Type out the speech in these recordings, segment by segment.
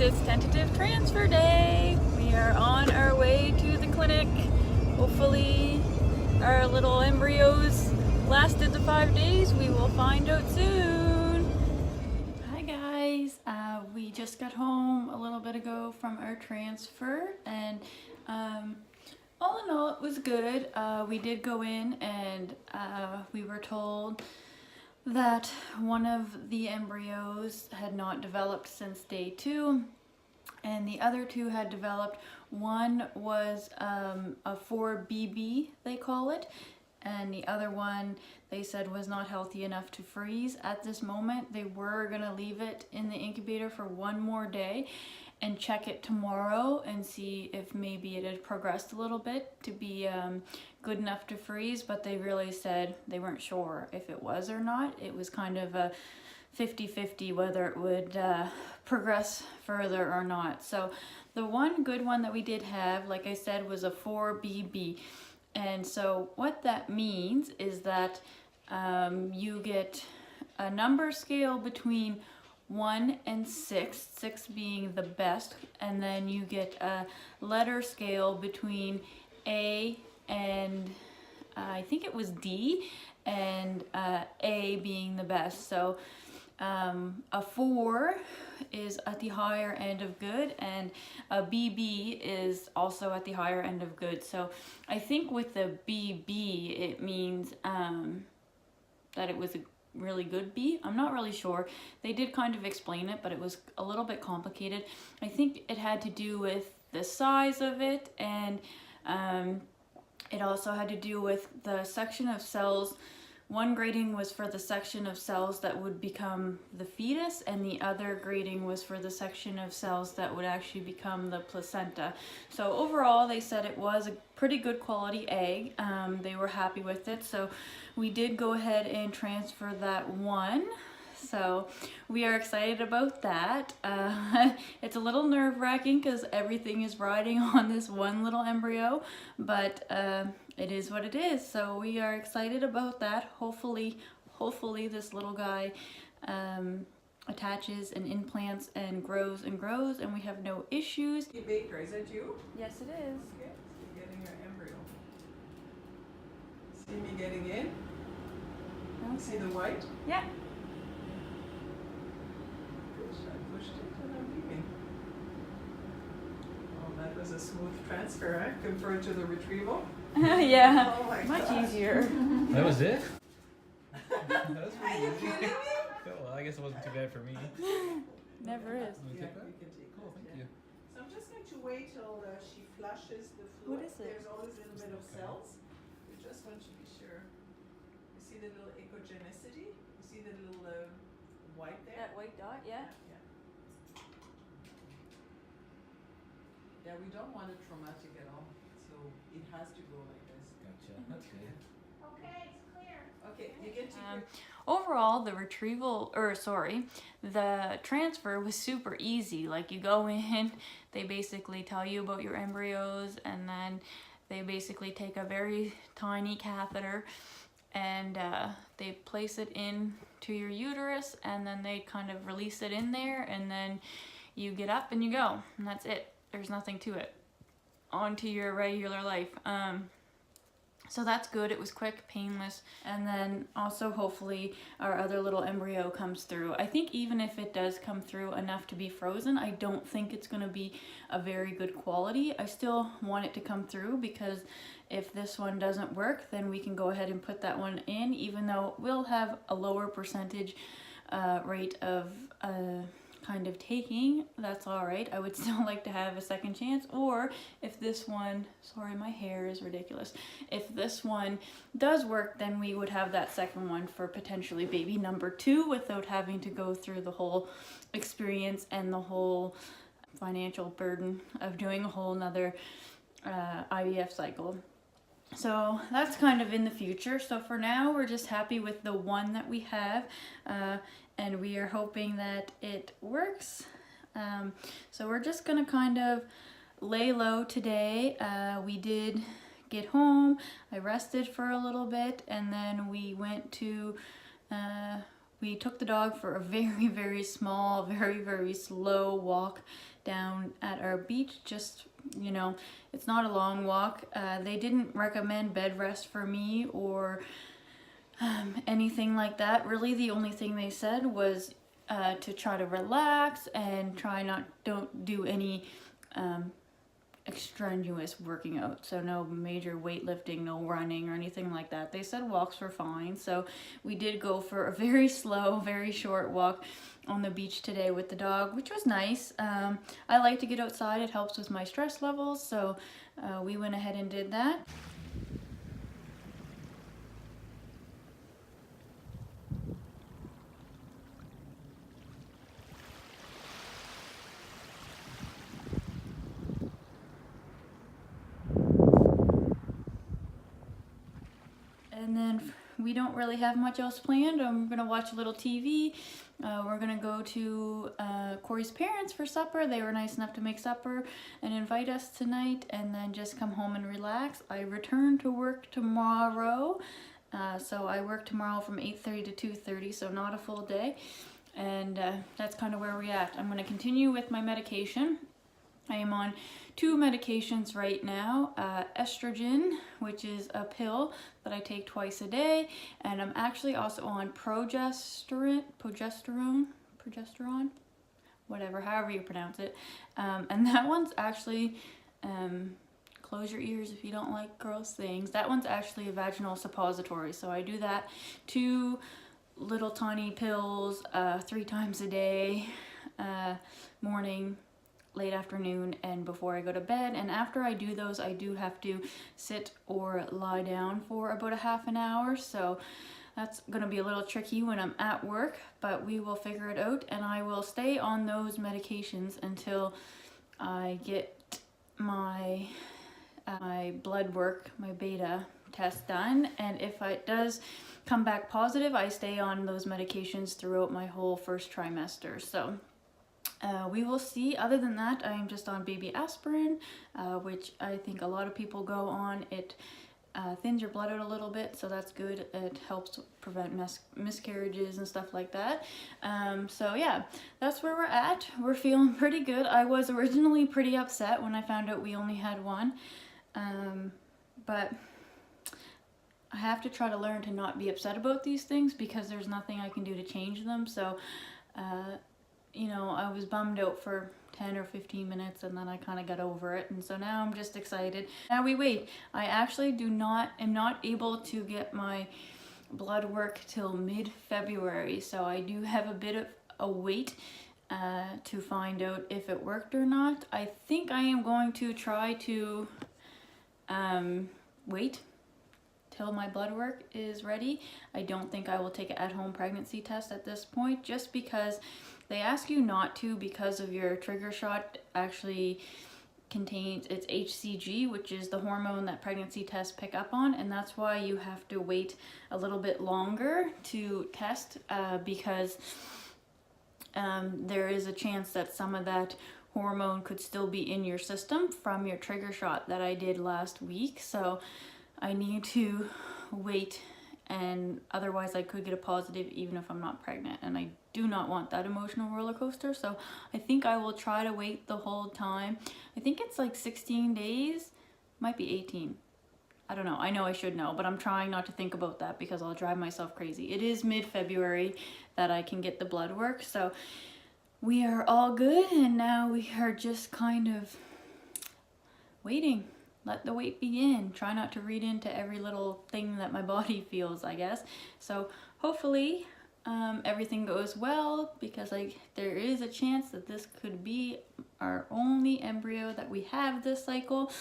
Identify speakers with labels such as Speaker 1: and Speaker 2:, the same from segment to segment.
Speaker 1: it's tentative transfer day. We are on our way to the clinic. Hopefully our little embryos lasted the 5 days. We will find out soon. Hi guys, we just got home a little bit ago from our transfer, and all in all it was good. We did go in and we were told that one of the embryos had not developed since day 2 and the other 2 had developed. One was a 4BB, they call it, and the other one they said was not healthy enough to freeze at this moment. They were gonna leave it in the incubator for 1 more day and check it tomorrow and see if maybe it had progressed a little bit to be good enough to freeze, but they really said they weren't sure if it was or not. It was kind of a 50-50 whether it would progress further or not. So the one good one that we did have, like I said, was a 4BB. And so what that means is that you get a number scale between 1 and 6, 6 being the best, and then you get a letter scale between A and I think it was D, and A being the best. So a 4 is at the higher end of good, and a BB is also at the higher end of good. So I think with the BB it means that it was a really good B. I'm not really sure. They did kind of explain it, but it was a little bit complicated. I think it had to do with the size of it, and it also had to do with the section of cells. One grading was for the section of cells that would become the fetus, and the other grading was for the section of cells that would actually become the placenta. So overall, they said it was a pretty good quality egg. They were happy with it, so we did go ahead and transfer that one. So we are excited about that. It's a little nerve-wracking because everything is riding on this one little embryo, but it is what it is. So we are excited about that. Hopefully this little guy attaches and implants and grows, and we have no issues.
Speaker 2: Hey Baker, is that you?
Speaker 1: Yes, it is.
Speaker 2: Okay, so you're getting your embryo. See me getting in?
Speaker 1: Okay.
Speaker 2: See the white?
Speaker 1: Yeah.
Speaker 2: I pushed it and I'm leaving. Oh, that was a smooth transfer, eh? Compared to the retrieval.
Speaker 1: Yeah,
Speaker 2: Oh my
Speaker 1: much
Speaker 2: gosh.
Speaker 1: easier.
Speaker 3: That was it? That was
Speaker 2: Are you kidding me?
Speaker 3: Well, I guess it wasn't too bad for me.
Speaker 1: Never is.
Speaker 3: Can we
Speaker 2: Yeah,
Speaker 3: take that?
Speaker 2: you can take
Speaker 3: Cool,
Speaker 2: it,
Speaker 3: thank
Speaker 2: yeah.
Speaker 3: you.
Speaker 2: So I'm just going to wait till she flushes the fluid.
Speaker 1: What is it?
Speaker 2: There's always a little bit of
Speaker 3: Okay.
Speaker 2: cells. We just want to be sure. You see the little echogenicity? You see the little white there?
Speaker 1: That white dot, yeah.
Speaker 2: Yeah. Yeah, we don't want it traumatic at all. So it has to go like this.
Speaker 3: Gotcha. That's good.
Speaker 2: Okay, it's clear. Okay, you get to
Speaker 1: Overall, the the transfer was super easy. Like, you go in, they basically tell you about your embryos, and then they basically take a very tiny catheter and they place it into your uterus, and then they kind of release it in there, and then you get up and you go, and that's it. There's nothing to it. On to your regular life. So that's good. It was quick, painless, and then also hopefully our other little embryo comes through. I think even if it does come through enough to be frozen, I don't think it's going to be a very good quality. I still want it to come through, because if this one doesn't work, then we can go ahead and put that one in, even though we'll have a lower percentage rate of kind of taking. That's all right. I would still like to have a second chance. Or if this one, sorry, my hair is ridiculous. If this one does work, then we would have that second one for potentially baby number 2 without having to go through the whole experience and the whole financial burden of doing a whole nother IVF cycle. So that's kind of in the future. So for now, we're just happy with the one that we have, and we are hoping that it works. So we're just gonna kind of lay low today. We did get home, I rested for a little bit, and then we went to we took the dog for a very, very small, very, very slow walk down at our beach. Just, you know, it's not a long walk. They didn't recommend bed rest for me or anything like that. Really, the only thing they said was to try to relax and don't do any extraneous working out. So no major weightlifting, no running or anything like that. They said walks were fine. So we did go for a very slow, very short walk on the beach today with the dog, which was nice. I like to get outside. It helps with my stress levels. So we went ahead and did that. And then we don't really have much else planned. I'm gonna watch a little TV. We're gonna go to Corey's parents for supper. They were nice enough to make supper and invite us tonight, and then just come home and relax. I return to work tomorrow. So I work tomorrow from 8:30 to 2:30, so not a full day. And that's kind of where we're at. I'm gonna continue with my medication. I am on 2 medications right now, estrogen, which is a pill that I take twice a day, and I'm actually also on progesterone, whatever, however you pronounce it, and that one's actually, close your ears if you don't like gross things, that one's actually a vaginal suppository, so I do that 2 little tiny pills 3 times a day, morning, late afternoon, and before I go to bed. And after I do those, I do have to sit or lie down for about a half an hour, so that's gonna be a little tricky when I'm at work, but we will figure it out. And I will stay on those medications until I get my my blood work, my beta test done, and if it does come back positive, I stay on those medications throughout my whole first trimester. So we will see. Other than that, I'm just on baby aspirin, which I think a lot of people go on. It thins your blood out a little bit, so that's good. It helps prevent miscarriages and stuff like that. So yeah, that's where we're at. We're feeling pretty good. I was originally pretty upset when I found out we only had one, but I have to try to learn to not be upset about these things because there's nothing I can do to change them. So you know, I was bummed out for 10 or 15 minutes, and then I kind of got over it, and so now I'm just excited. Now we wait. I actually am not able to get my blood work till mid-February, so I do have a bit of a wait to find out if it worked or not. I think I am going to try to wait till my blood work is ready. I don't think I will take an at-home pregnancy test at this point, just because they ask you not to, because of your trigger shot actually contains its HCG, which is the hormone that pregnancy tests pick up on, and that's why you have to wait a little bit longer to test, because there is a chance that some of that hormone could still be in your system from your trigger shot that I did last week. So I need to wait, and otherwise I could get a positive even if I'm not pregnant, and I do not want that emotional roller coaster. So I think I will try to wait the whole time. I think it's like 16 days, might be 18. I don't know. I know I should know, but I'm trying not to think about that because I'll drive myself crazy. It is mid-February that I can get the blood work, so we are all good, and now we are just kind of waiting. Let the wait begin. Try not to read into every little thing that my body feels, I guess. So hopefully everything goes well, because there is a chance that this could be our only embryo that we have this cycle.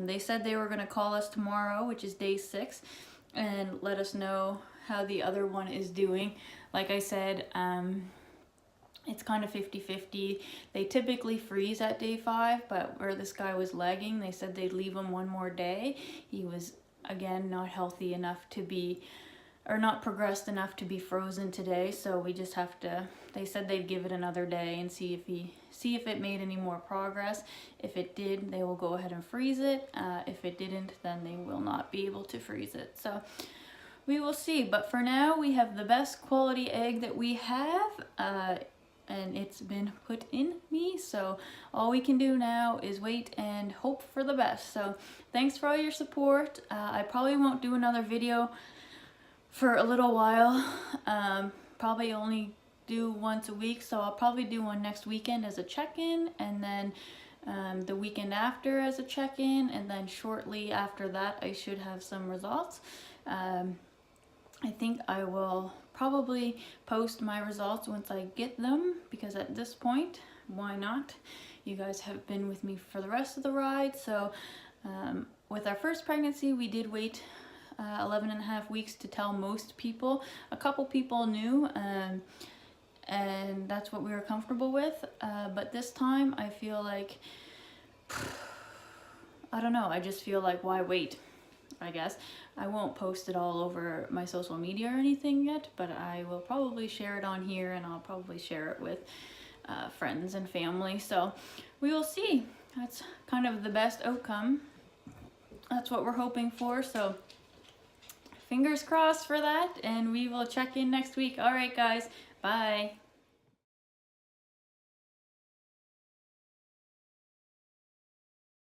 Speaker 1: They said they were going to call us tomorrow, which is day 6, and let us know how the other one is doing. Like I said, it's kind of 50-50. They typically freeze at day 5, but where this guy was lagging, they said they'd leave him one more day. He was, again, not healthy enough to be, or not progressed enough to be frozen today, so we just have to, they said they'd give it another day and see if it made any more progress. If it did, they will go ahead and freeze it. If it didn't, then they will not be able to freeze it. So we will see. But for now, we have the best quality egg that we have, and it's been put in me. So all we can do now is wait and hope for the best. So thanks for all your support. I probably won't do another video for a little while. Probably only do once a week, so I'll probably do one next weekend as a check-in, and then the weekend after as a check-in, and then shortly after that I should have some results. I think I will probably post my results once I get them, because at this point, why not? You guys have been with me for the rest of the ride. So with our first pregnancy, we did wait 11 and a half weeks to tell most people. A couple people knew, and that's what we were comfortable with. But this time I feel like, I don't know, I just feel like, why wait? I guess I won't post it all over my social media or anything yet, but I will probably share it on here, and I'll probably share it with friends and family. So we will see. That's kind of the best outcome. That's what we're hoping for. So fingers crossed for that, and we will check in next week. All right, guys, bye.